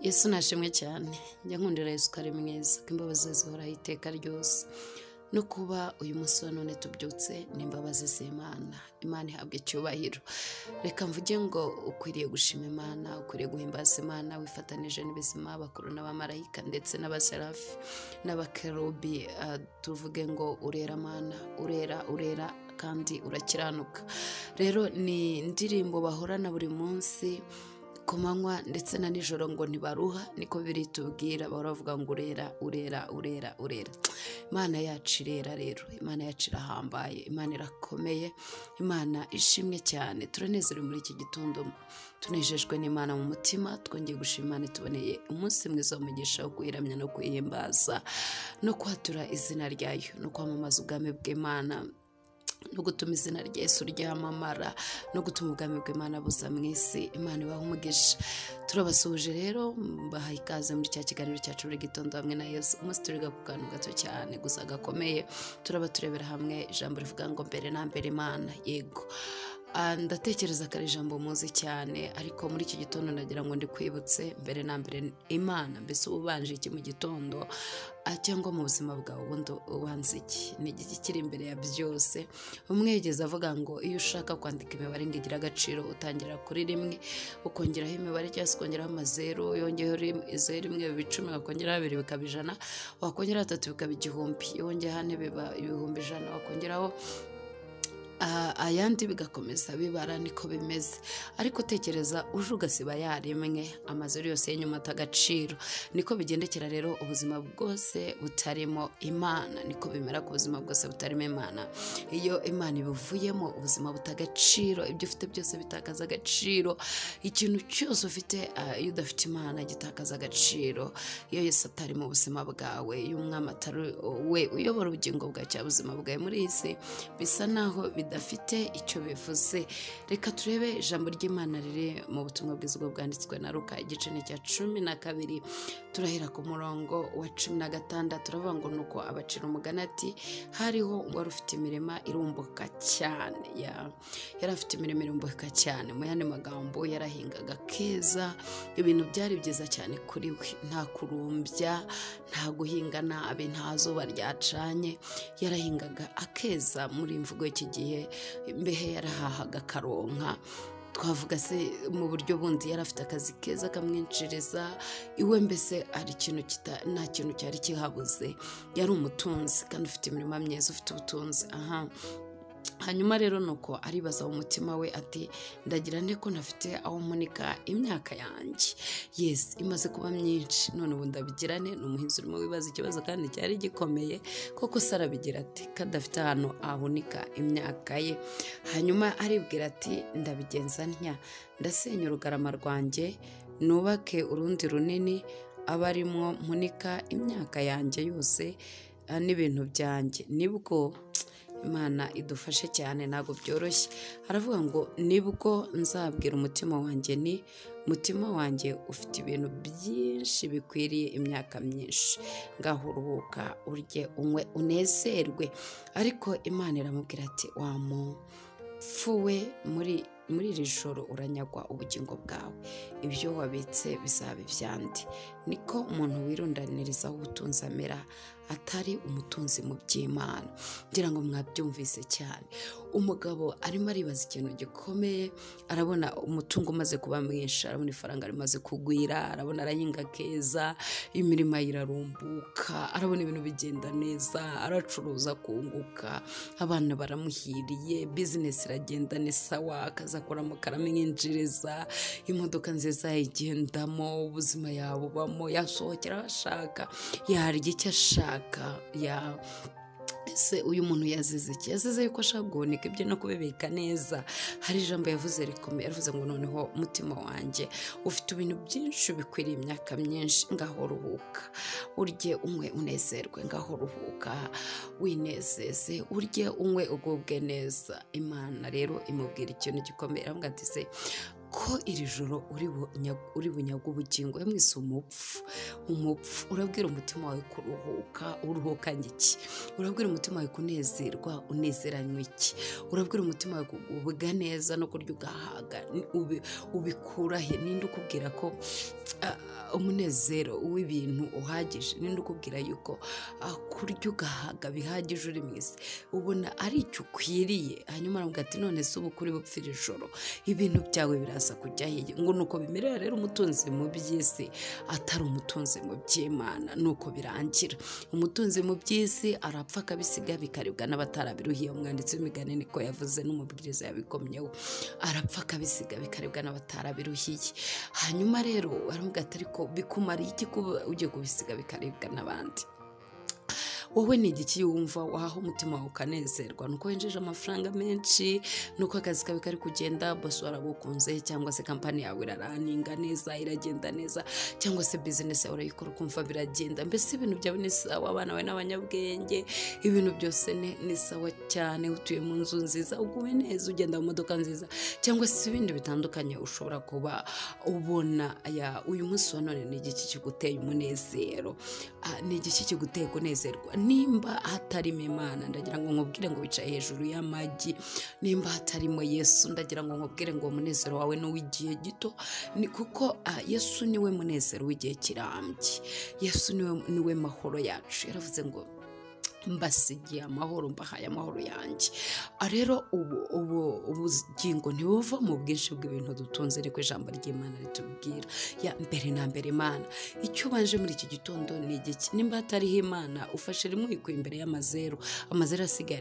Yesu nashimwe cyane njya nkundira Yesu kari mwiza ko imbabazi zihoraho iteka ryose no kuba uyu munsi wa none tubyutse n'imbabazi z'Imana. Imana ihabwa icyubahiro. Reka mvuge ngo ukwiriye gushima Imana, ukwiriye guhimbaza Imana wifatanije n'ibizima abakuru n'abamarayika ndetse n'abaserafi n'abakerubi. Tuvuge ngo urera Mana, urera kandi urakiranuka. Rero ni indirimbo bahorana buri munsi ku manywa ndetse na nijoro ngo ntibaruha, niko biri tubwira, bahora bavuga ngo urera. Imana yacu irera rero, Imana yacu irahambaye, Imana irakomeye, Imana ishimwe cyane. Turanezerewe muri iki gitondo, tunejejwe n'Imana mu mutima, twongeye gushima Imana tuboneye umunsi mwiza w'umugisha wo kuyiramya no kuyihimbaza no kwatura izina ryayo no kwamamaza ubwami bw'Imana no gutuma izina rya Yesu ryamamara no gutuma ubwami bw'Imana buza mu isi. Imana ibaha umugisha. Turabasuhuje rero, bahaye ikaze muri cya kiganiro cyacu buri gitondo hamwe na Yesu. Umunsi turiga ku kantu gato cyane gusa gakomeye, turebera hamwe ijambo rivuga ngo mbere na mbere Imana. Yego, ndatekereza ko ari ijambo muzi cyane, ariko muri iki gitondo ndagira ngo ndikwibutse mbere na mbere Imana. Mbese ubanje iki mu gitondo cyangwa mu buzima bwawe ubundi ubanza iki? Ni igiki kiri imbere ya byose? Umwe yigeze avuga ngo iyo ushaka kwandika imibare ngo igire agaciro utangira kuri rimwe, ukongeraho imibare cyangwa se ukongeraho amazeru, yongeyeho zeru rimwe biba 10, wakongeraho 2 bikaba 100, wakongeraho 3 bikaba 1000, yongeyeho 4 biba 100, wakongeraho ayandi bigakomeza bibara. Niko bimeze. Ariko tekereza uje ugasiba yarimwe, amazeru yose y'inyuma atagaciro. Niko bigendekera rero ubuzima bwose butarimo Imana, niko bimera ku buzima bwose butarimo Imana. Iyo Imana ibuvuyemo ubuzima butagaciro, ibyo ufite byose bitakaza agaciro. Ikintu cyose ufite iyo udafite Imana gitakaza agaciro. Iyo Yesu atari mu buzima bwawe, iyo umwami atari we uyobora ubugingo bwawe cyangwa ubuzima bwawe muri iyi si, bisa naho bidafite icyo bivuze. Reka turebe ijambo ry'Imana riri mu butumwa bwiza bwanditswe na Luka igice cya 12. Turahera ku murongo wa 16. Turavuga ngo nuko abacira umugani ati hariho wari ufite imirima irumbuka cyane. Yari afite imirima irumbuka cyane, mu yandi magambo yarahingaga keza, ibintu byari byiza cyane kuri we, nta kurumbya, nta guhinga nabi, nta zuba ryacanye, yarahingaga akeza. Muri imvugo y'iki gihe mbehe yarahahaga karonka, twavuga se mu buryo bundi yari afite akazi keza kamwinjiriza iwe. Mbese ari ikintu nta kintu cyari kihabuze, yari umutunzi kandi ufite imirima myiza, ufite ubutunzi. Hanyuma rero nuko aribaza mu mutima we ati ndagira nte ko ntafite aho munika imyaka yanjye. Yes, imaze kuba myinshi, none ubu ndabigirane. Ni umuhinzi urimo wibaza ikibazo kandi cyari gikomeye koko. Sarabigira ati kadafite ahantu ahunika imyaka ye. Hanyuma aribwira ati ndabigenza ntya, ndasenya urugarama rwanjye nubake urundi runini aba arimwo munika imyaka yanjye yose n'ibintu byanjye. Nibwo Imana idufashe cyane, ntago byoroshye. Aravuga ngo nibwo nzabwira umutima wanjye ni mutima wanjye ufite ibintu byinshi bikwiriye imyaka myinshi, ngaho uruhuka urye unywe unezerwe. Ariko Imana iramubwira ati wa mupfuwe, muri iri joro uranyagwa ubugingo bwawe, ibyo wabitse bizaba ibyandi. Niko umuntu wirundanirizaho ubutunzi amera, atari umutunzi mu by'Imana. Ngira ngo mwabyumvise cyane. Umugabo arimo aribaza ikintu gikomeye, arabona umutungo umaze kuba mwinshi, arabona ifaranga rimaze kugwira, arabona arahinga keza, imirima irarumbuka, arabona ibintu bigenda neza, aracuruza kunguka, abana baramuhiriye, business iragenda ni sawa, akazakoramo karamwinjiriza, imodoka nziza yagendamo, ubuzima yabubamo, yasohokera ashaka, yarya icyo ashaka. Se uyu muntu yazize iki? Yazize yuko ashaka guhunika ibyo no kubibika neza. Hari ijambo yavuze rikomeye, yavuze ngo noneho umutima wanjye ufite ibintu byinshi bikwiriye imyaka myinshi, ngaho ruhuka urye unywe unezerwe, ngaho ruhuka winezeze, urye unywe ugubwe neza. Imana rero imubwira ikintu gikomeye, aravuga ati se ko iri joro uri bunyaga ubugingo. Mwese umupfu urabwira umutima wawe kuruhuka, uruhukanye iki? Urabwira umutima wawe kunezerwa, unezeranywe iki? Urabwira umutima wawe kugubwa neza no kurya ugahaga, ubikura he? Ninde ukubwira ko umunezero w'ibintu uhagije? Ninde ukubwira yuko kurya ugahaga bihagije uri mwese ubona ari icyo ukwiriye? Hanyuma aravuga ati none se ubu kuri bupfira ijoro ibintu byawe biraza kujya hehe? Ngo nuko bimerera rero umutunzi mu by'isi atari umutunzi mu by'Imana. Nuko birangira umutunzi mu by'isi arapfa akabisiga bikaribwa n'abatarabiruhiye. Umwanditsi w'imigani niko yavuze, n'umubwiriza yabikomyeho, arapfa akabisiga bikaribwa n'abatarabiruhiye. Hanyuma rero aravuga ati ariko bikumariye iki kuba ugiye kubisiga bikaribwa n'abandi? Wowe ni igiki wumva waho umutima wawe ukanezerwa? Nuko wenjeje amafaranga menshi, nuko akazi kawe kari kugenda, boss waragukunze, cyangwa se kampani yawe iraraninga neza, iragenda neza, cyangwa se business yawe urayikora ukumva biragenda, mbese ibintu byawe ni sawa, abana bawe n'abanyabwenge, ibintu byose ni sawa cyane, utuye mu nzu nziza, uguwe neza, ugenda mu modoka nziza, cyangwa se ibindi bitandukanye ushobora kuba ubona. Uyu munsi wa none ni igiki kiguteye umunezero? Ni igiki kiguteye kunezerwa? Nimba hatarimo Imana, ndagira ngo nkubwire ngo wicaye hejuru y'amagi. Nimba hatarimo Yesu, ndagira ngo nkubwire ngo umunezero wawe ni uw'igihe gito, kuko Yesu niwe munezero w'igihe kirambye. Yesu niwe mahoro yacu. Yaravuze ngo mbasigiye amahoro, mbahaye amahoro yanjye. Rero ubugingo ntibuva mu bwinshi bw'ibintu dutunze, ariko ijambo ry'Imana ritubwira mbere na mbere Imana. Icyo ubanje muri iki gitondo ni igiki? Nimba hatariho Imana, ufashe rimwe wikuye imbere y'amazeru, amazeru asigaye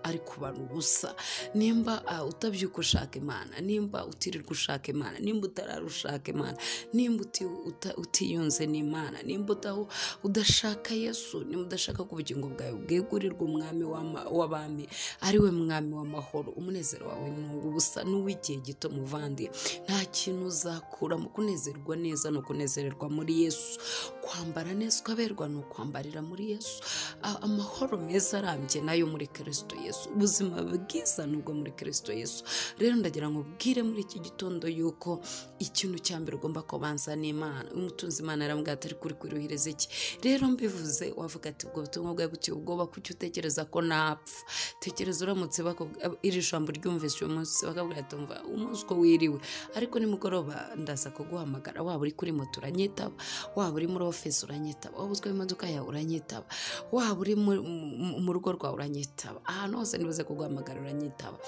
ari kubara ubusa. Nimba utabyuka ushaka Imana, nimba utirirwa ushaka Imana, nimba utararushaka Imana, nimba utiyunze n'Imana, nimba udashaka Yesu, nimba udashaka ko ubugingo bwawe bwegurirwa umwami w'abami, ari we mwami w'amahoro, umunezero wawe ni ubusa, n'uw'igihe gito muvandi. Nta kintu uzakura mu kunezerwa neza no kunezererwa muri Yesu. Kwambara neza ukaberwa ni ukwambarira muri Yesu. Amahoro meza arambye nayo muri Kristo Yesu. Ubuzima bwiza nubwo muri Kristo Yesu. Rero ndagira ngo ubwire muri iki gitondo yuko ikintu cya mbere ugomba kubanza ni Imana. Umutunzi Imana arambwira ati kuri kwiruhiriza iki? Rero mbivuze wavuga ati ubwo butumwa bwawe buteye ubwoba, kuki utekereza ko napfa? Tekereza uramutse iri jambo ryumvise uyu munsi bakabwira ati umva umunsi ko wiriwe, ariko nimugoroba ndaza kuguhamagara, waba uri kuri moto uranyitaba, waba uri muri office uranyitaba, waba utwaye imodoka yawe uranyitaba, waba uri mu rugo rwawe uranyitaba, ahantu hose nibuze kuguhamagara uranyitaba.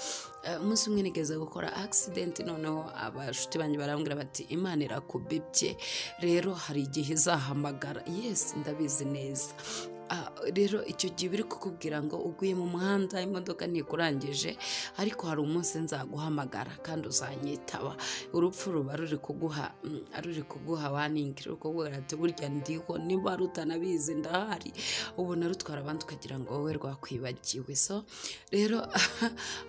Umunsi umwe nigeze gukora accident, noneho abashuti banjye barambwira bati Imana irakubibye, rero hari igihe izahamagara. Yes, ndabizi neza. Rero icyo gihe biri kukubwira ngo uguye mu muhanda, imodoka ntikurangije, ariko hari umunsi nzaguhamagara kandi uzanyitaba. Urupfu ruba ruri kuguha warning, ruri kukubwira ati burya ndiho, niba rutanabizi ndahari. Ubona rutwara abandi ukagira ngo wowe rwakwibagiwe. So rero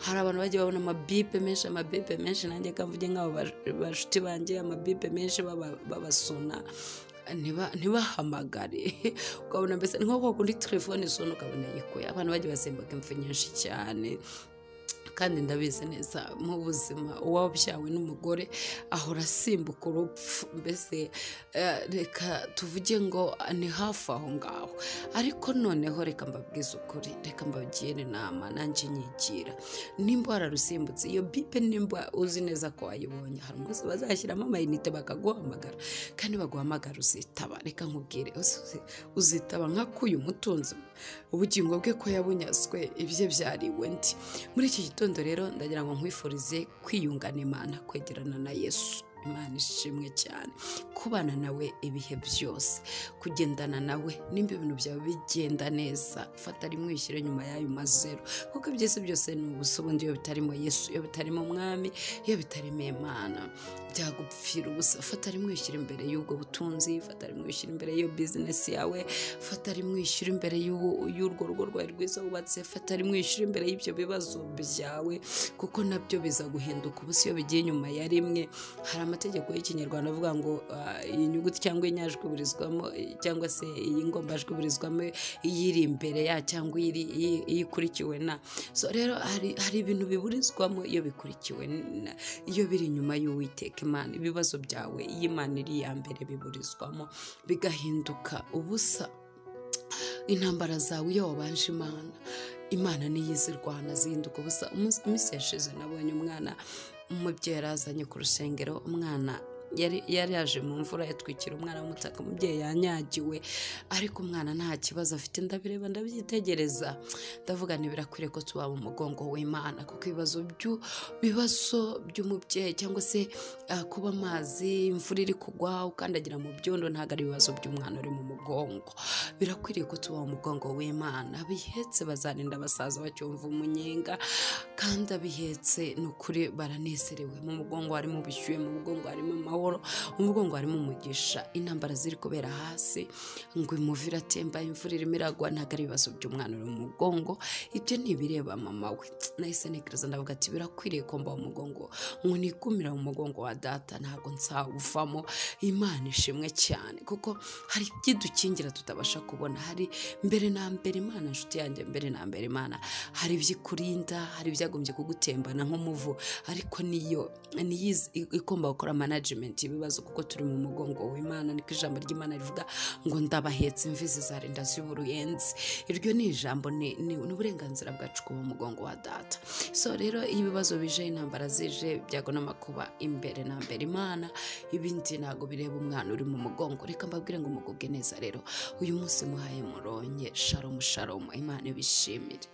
hari abantu bagiye babona amabipe menshi, nanjye kamvuge nk'abo bashuti banjye, amabipe menshi babasona, ntibahamagare. Ukabona mbese nko kuri telefone isona ukabona yikuye. Abantu bagiye basimbuka impfu nyinshi cyane, kandi ndabizi neza mu buzima uwabyawe n'umugore ahora asimbuka urupfu. Mbese reka tuvuge ngo ni hafi aho ngaho, ariko noneho reka mbabwize ukuri, reka mbabwire inama nanjye nyigira. Nimba wararusimbutse iyo bipe, nimba uzi neza ko wayibonye, hari umunsi bazashyiramo amayinite bakaguhamagara, kandi baguhamagara uzitaba. Reka nkubwire, uzitaba nk'akuye umutunzi ubugingo bwe ko yabunyazwe, ibye byariwe ndi. Muri iki gitondo rero ndagira ngo nkwifurize kwiyungana Imana, kwegerana na Yesu. Imana ishimwe cyane, kubana nawe ibihe byose, kugendana nawe. Nimba ibintu byawe bigenda neza, fata rimwe wishyire nyuma y'ayo mazeru, kuko ibyese byose ni ubusa. Ubundi iyo bitarimo Yesu, iyo bitarimo Umwami, iyo bitarimo Imana, byagupfira ubusa. Fata rimwe wishyire imbere y'ubwo butunzi, fata rimwe wishyire imbere y'iyo business yawe, fata rimwe wishyire imbere y'urwo rugo rwawe rwiza wubatse, fata rimwe wishyire imbere y'ibyo bibazo byawe, kuko nabyo biza guhinduka ubusa iyo bigiye nyuma ya rimwe. Hari amategeko y'ikinyarwanda avuga ngo iyi nyuguti cyangwa inyajwi iburizwamo cyangwa se iyi ngombajwi iburizwamo iyiri imbere ya cyangwa iyikurikiwe na. So rero hari ibintu biburizwamo iyo bikurikiwe iyo biri inyuma y'Uwiteka Imana. Ibibazo byawe iyo Imana iri iya mbere biburizwamo bigahinduka ubusa. Intambara zawe iyo wabanje Imana niyo izirwana zihinduka ubusa. Iminsi yashize nabonye umwana, umubyeyi yarazanye ku rusengero, umwana yari yaje mu mvura yatwikira umwana w'umutaka, umubyeyi yanyagiwe ariko umwana nta kibazo afite. Ndabireba ndabyitegereza ndavuga ntibirakwiriye ko tuba mu mugongo w'Imana, kuko ibibazo by'umubyeyi cyangwa se kuba amazi, imvura iri kugwa ukandagira mu byondo ntabwo ari ibibazo by'umwana uri mu mugongo. Birakwiriye ko tuba mu mugongo w'Imana. Abihetse bazarinda basaza bacyumva umunyenga, kandi abihetse ni ukuri baranezerewe. Mu mugongo harimo ubushyuhe, mu mugongo harimo amahoro, mu mugongo harimo umugisha. Intambara ziri kubera hasi ngo imuvi iratemba, imvura irimo iragwa, ntabwo ari ibibazo by'umwana uri mu mugongo. Ibyo ntibireba mama we. Nahise ntekereza ndavuga ati birakwiriye ko mba mu mugongo, ngo nikumira mu mugongo wa data, ntabwo nzawuvamo. Imana ishimwe cyane, kuko hari ibyidukingira tutabasha kubona. Hari mbere na mbere Imana, inshuti yanjye, mbere na mbere Imana hari ibyikurinda, hari ibyagombye kugutembana nk'umuvu, ariko niyo igomba gukora management ibibazo, kuko turi mu mugongo w'Imana. Niko ijambo ry'Imana rivuga ngo ndabahetse imvi zizarinda ziba uruyenzi. Iryo ni ijambo, ni uburenganzira bwacu kuba mu mugongo wa data. So rero iyo ibibazo bije, intambara zije, ibyago n'amakuba, imbere na mbere Imana, ibindi ntabwo bireba umwana uri mu mugongo. Reka mbabwire ngo mugubwe neza rero. Uyu munsi muhaye muronye. Shalom shalom. Imana ibishimire.